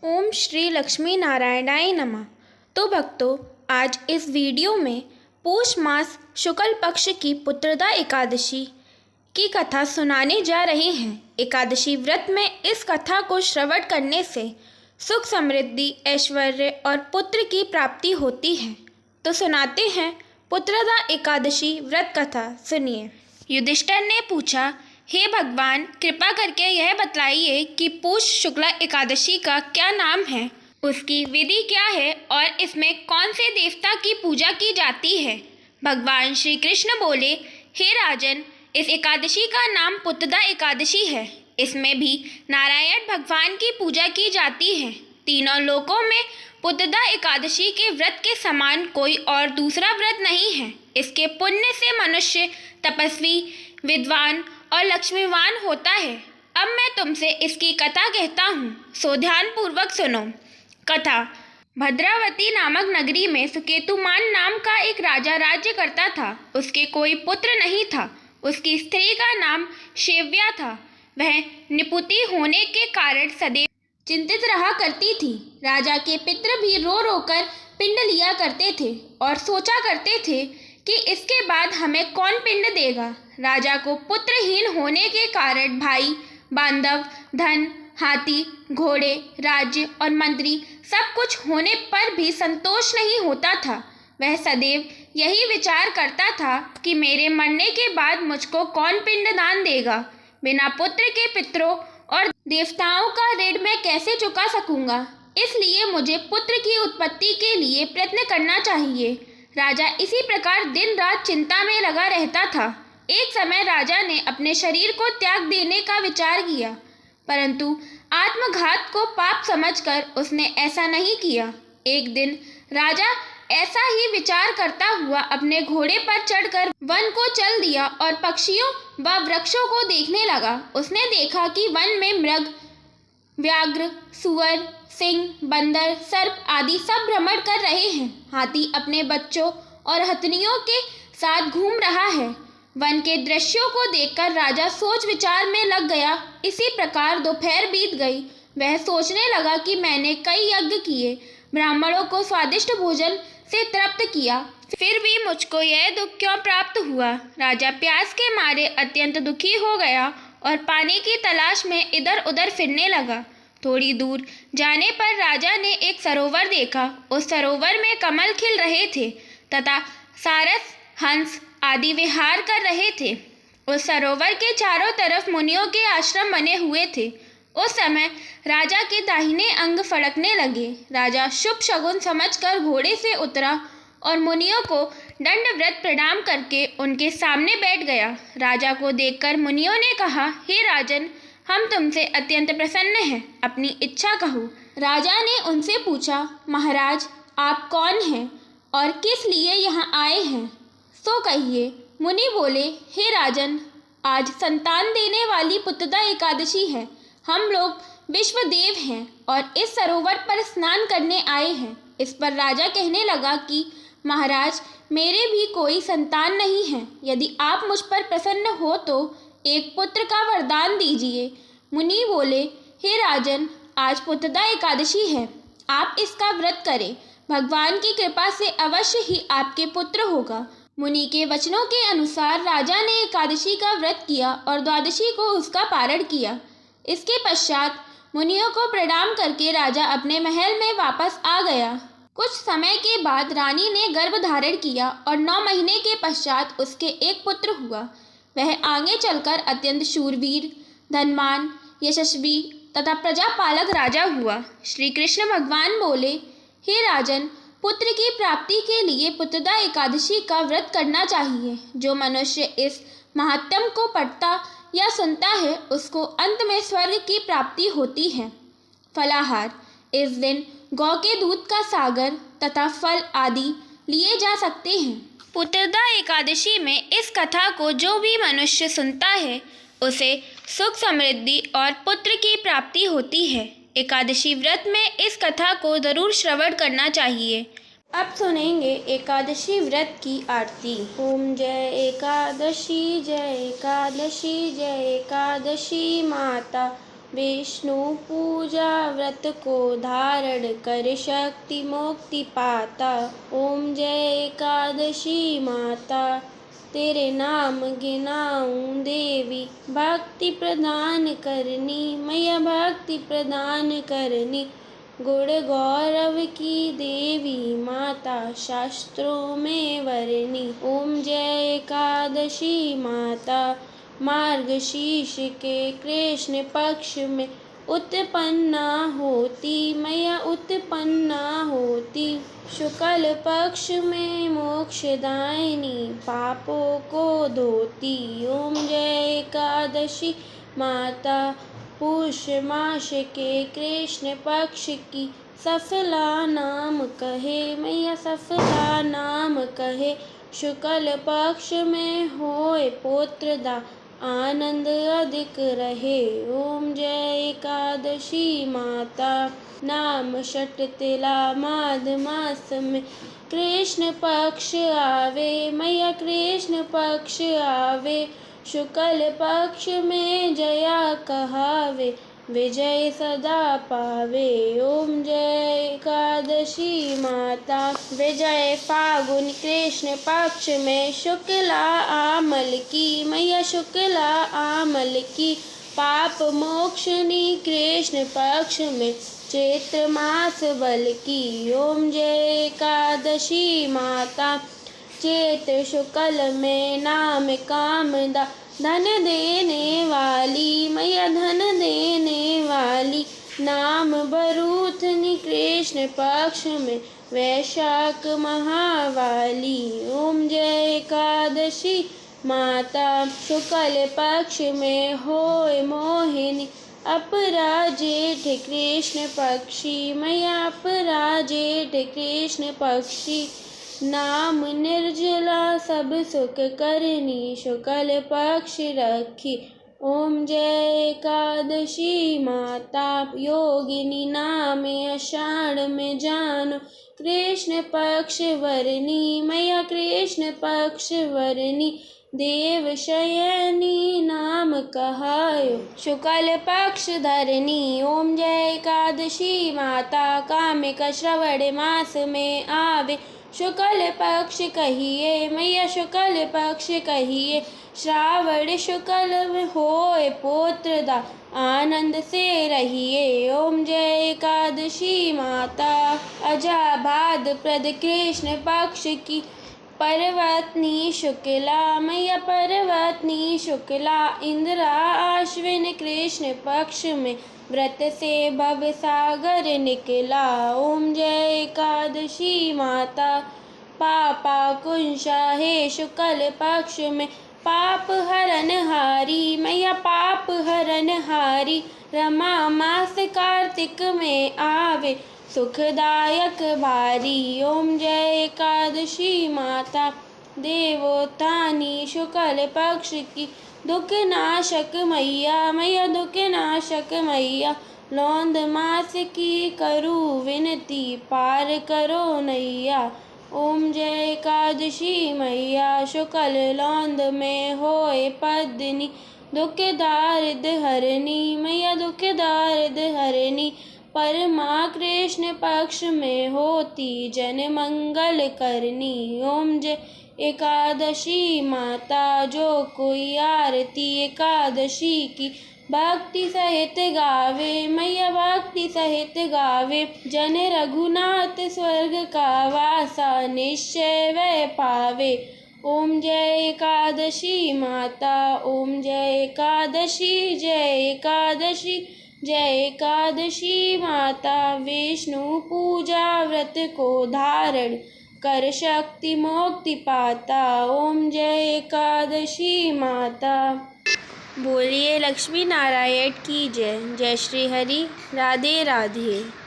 ओम श्री लक्ष्मी नारायणाय नमः। तो भक्तों, आज इस वीडियो में पौष मास शुक्ल पक्ष की पुत्रदा एकादशी की कथा सुनाने जा रहे हैं। एकादशी व्रत में इस कथा को श्रवण करने से सुख समृद्धि ऐश्वर्य और पुत्र की प्राप्ति होती है। तो सुनाते हैं पुत्रदा एकादशी व्रत कथा। सुनिए। युधिष्ठिर ने पूछा, हे भगवान, कृपा करके यह बतलाइए कि पौष शुक्ला एकादशी का क्या नाम है, उसकी विधि क्या है और इसमें कौन से देवता की पूजा की जाती है। भगवान श्री कृष्ण बोले, हे राजन, इस एकादशी का नाम पुत्रदा एकादशी है। इसमें भी नारायण भगवान की पूजा की जाती है। तीनों लोकों में पुत्रदा एकादशी के व्रत के समान कोई और दूसरा व्रत नहीं है। इसके पुण्य से मनुष्य तपस्वी, विद्वान और लक्ष्मीवान होता है। अब मैं तुमसे इसकी कथा कहता हूँ, सो ध्यान पूर्वक सुनो। कथा। भद्रावती नामक नगरी में सुकेतुमान नाम का एक राजा राज्य करता था। उसके कोई पुत्र नहीं था। उसकी स्त्री का नाम शेव्या था। वह निपुति होने के कारण सदैव चिंतित रहा करती थी। राजा के पितृ भी रो रो कर पिंड लिया करते थे और सोचा करते थे कि इसके बाद हमें कौन पिंड देगा। राजा को पुत्रहीन होने के कारण भाई, बांधव, धन, हाथी, घोड़े, राज्य और मंत्री सब कुछ होने पर भी संतोष नहीं होता था। वह सदैव यही विचार करता था कि मेरे मरने के बाद मुझको कौन पिंडदान देगा। बिना पुत्र के पितरों और देवताओं का ऋण मैं कैसे चुका सकूंगा। इसलिए मुझे पुत्र की उत्पत्ति के लिए प्रयत्न करना चाहिए। राजा इसी प्रकार दिन रात चिंता में लगा रहता था। एक समय राजा ने अपने शरीर को त्याग देने का विचार किया, परंतु आत्मघात को पाप समझकर उसने ऐसा नहीं किया। एक दिन राजा ऐसा ही विचार करता हुआ अपने घोड़े पर चढ़कर वन को चल दिया और पक्षियों व वृक्षों को देखने लगा। उसने देखा कि वन में मृग, व्याघ्र, सुअर, सिंह, बंदर, सर्प आदि सब भ्रमण कर रहे हैं। हाथी अपने बच्चों और हथनियों के साथ घूम रहा है। वन के दृश्यों को देखकर राजा सोच विचार में लग गया। इसी प्रकार दोपहर बीत गई। वह सोचने लगा कि मैंने कई यज्ञ किए, ब्राह्मणों को स्वादिष्ट भोजन से तृप्त किया, फिर भी मुझको यह दुख क्यों प्राप्त हुआ। राजा प्यास के मारे अत्यंत दुखी हो गया और पानी की तलाश में इधर उधर फिरने लगा। थोड़ी दूर जाने पर राजा ने एक सरोवर देखा। उस सरोवर में कमल खिल रहे थे तथा सारस, हंस आदि विहार कर रहे थे। उस सरोवर के चारों तरफ मुनियों के आश्रम बने हुए थे। उस समय राजा के दाहिने अंग फड़कने लगे। राजा शुभ शगुन समझकर घोड़े से उतरा और मुनियों को दंडवत प्रणाम करके उनके सामने बैठ गया। राजा को देखकर मुनियों ने कहा, हे राजन, हम तुमसे अत्यंत प्रसन्न हैं, अपनी इच्छा कहो। राजा ने उनसे पूछा, महाराज, आप कौन हैं और किस लिए यहाँ आए हैं, सो कहिए। मुनि बोले, हे राजन, आज संतान देने वाली पुत्रदा एकादशी है। हम लोग विश्वदेव हैं और इस सरोवर पर स्नान करने आए हैं। इस पर राजा कहने लगा कि महाराज, मेरे भी कोई संतान नहीं है। यदि आप मुझ पर प्रसन्न हो तो एक पुत्र का वरदान दीजिए। मुनि बोले, हे राजन, आज पुत्रदा एकादशी है, आप इसका व्रत करें। भगवान की कृपा से अवश्य ही आपके पुत्र होगा। मुनि के वचनों के अनुसार राजा ने एकादशी का व्रत किया और द्वादशी को उसका पारण किया। इसके पश्चात मुनियों को प्रणाम करके राजा अपने महल में वापस आ गया। कुछ समय के बाद रानी ने गर्भ धारण किया और 9 महीने के पश्चात उसके एक पुत्र हुआ। वह आगे चलकर अत्यंत शूरवीर, धनवान, यशस्वी तथा प्रजापालक राजा हुआ। श्री कृष्ण भगवान बोले, हे राजन, पुत्र की प्राप्ति के लिए पुत्रदा एकादशी का व्रत करना चाहिए। जो मनुष्य इस महात्म्य को पढ़ता या सुनता है, उसको अंत में स्वर्ग की प्राप्ति होती है। फलाहार। इस दिन गौ के दूध का सागर तथा फल आदि लिए जा सकते हैं। पुत्रदा एकादशी में इस कथा को जो भी मनुष्य सुनता है, उसे सुख समृद्धि और पुत्र की प्राप्ति होती है। एकादशी व्रत में इस कथा को जरूर श्रवण करना चाहिए। अब सुनेंगे एकादशी व्रत की आरती। ओम जय एकादशी, जय एकादशी, जय एकादशी माता। विष्णु पूजा व्रत को धारण कर शक्ति मुक्ति पाता। ओम जय एकादशी माता, तेरे नाम गिनाऊं देवी, भक्ति प्रदान करनी मैया, भक्ति प्रदान करनी। गुण गौरव की देवी माता, शास्त्रों में वर्णी। ओम जय एकादशी माता, मार्गशीर्ष के कृष्ण पक्ष में उत्पन्ना होती मैया, उत्पन्ना होती। शुक्ल पक्ष में मोक्षदायिनी, पापों को धोती। ओम जय एकादशी माता, पुष मास के कृष्ण पक्ष की सफला नाम कहे मैया, सफला नाम कहे। शुक्ल पक्ष में होए पुत्रदा, आनंद अधिक रहे। ओम जय एकादशी माता, नाम षटतिला माघ मास में कृष्ण पक्ष आवे मैया, कृष्ण पक्ष आवे। शुक्ल पक्ष में जया कहावे, विजय सदा पावे। ओम जय एकादशी माता, विजय फागुन कृष्ण पक्ष में शुक्ला आमल की मैया, शुक्ला आमल की। पाप मोक्षनी कृष्ण पक्ष में चैत्र मास बल की। ओम जय एकादशी माता, चैत्र शुक्ल में नाम कामदा, धन देने वाली मैया, धन देने वाली। नाम भरूथनी कृष्ण पक्ष में वैशाख महावाली। ओम जय एकादशी माता, शुक्ल पक्ष में होए मोहिनी, अपराजेठ कृष्ण पक्षी मैया, अपराजेठ कृष्ण पक्षी। नाम निर्जला सब सुख करनी, शुक्ल पक्ष रखी। ओम जय एकादशी माता, योगिनी नाम आषाढ़ में जानो, कृष्ण पक्ष वरनी मैया, कृष्ण पक्ष वरनी। देव शयनी नाम कहायो, शुक्ल पक्ष धरनी। ओम जय एकादशी माता, कामिक श्रवण मास में आवे, शुक्ल पक्ष कहिए मैया, शुक्ल पक्ष कहिए। श्रावण शुक्ल में होए पुत्रदा, आनंद से रहिए। ओम जय एकादशी माता, अजा भाद्रपद कृष्ण पक्ष की पर्वतनी शुक्ला मैया, पर्वतनी शुक्ला। इंद्रा आश्विन कृष्ण पक्ष में व्रत से भव सागर निकला। ओम जय एकादशी माता, पापा कुंशा है शुक्ल पक्ष में पाप हरन हारी मैया, पाप हरन हारी। रमा मास कार्तिक में आवे, सुखदायक भारी। ओम जय एकादशी माता, देवोत्थानी शुक्ल पक्ष की दुख नाशक मैया, मैया दुख नाशक मैया। लौंद मास की करू विनती, पार करो नैया। ओम जय एकादशी मैया, शुक्ल लौंद में होए पद्मिनी, दुख दारिद हरनी मैया, दुख दारिद हरनी। परमा कृष्ण पक्ष में होती, जन मंगल करनी। ओम जय एकादशी माता, जो कोई आरती एकादशी की भक्ति सहित गावे मैया, भक्ति सहित गावे। जन रघुनाथ स्वर्ग का वासा, निश्चय वह पावे। ओम जय एकादशी माता, ओम जय एकादशी, जय एकादशी, जय एकादशी माता। विष्णु पूजा व्रत को धारण कर शक्ति मुक्ति पाता। ओम जय एकादशी माता। बोलिए लक्ष्मी नारायण की जय। जय श्री हरि। राधे राधे।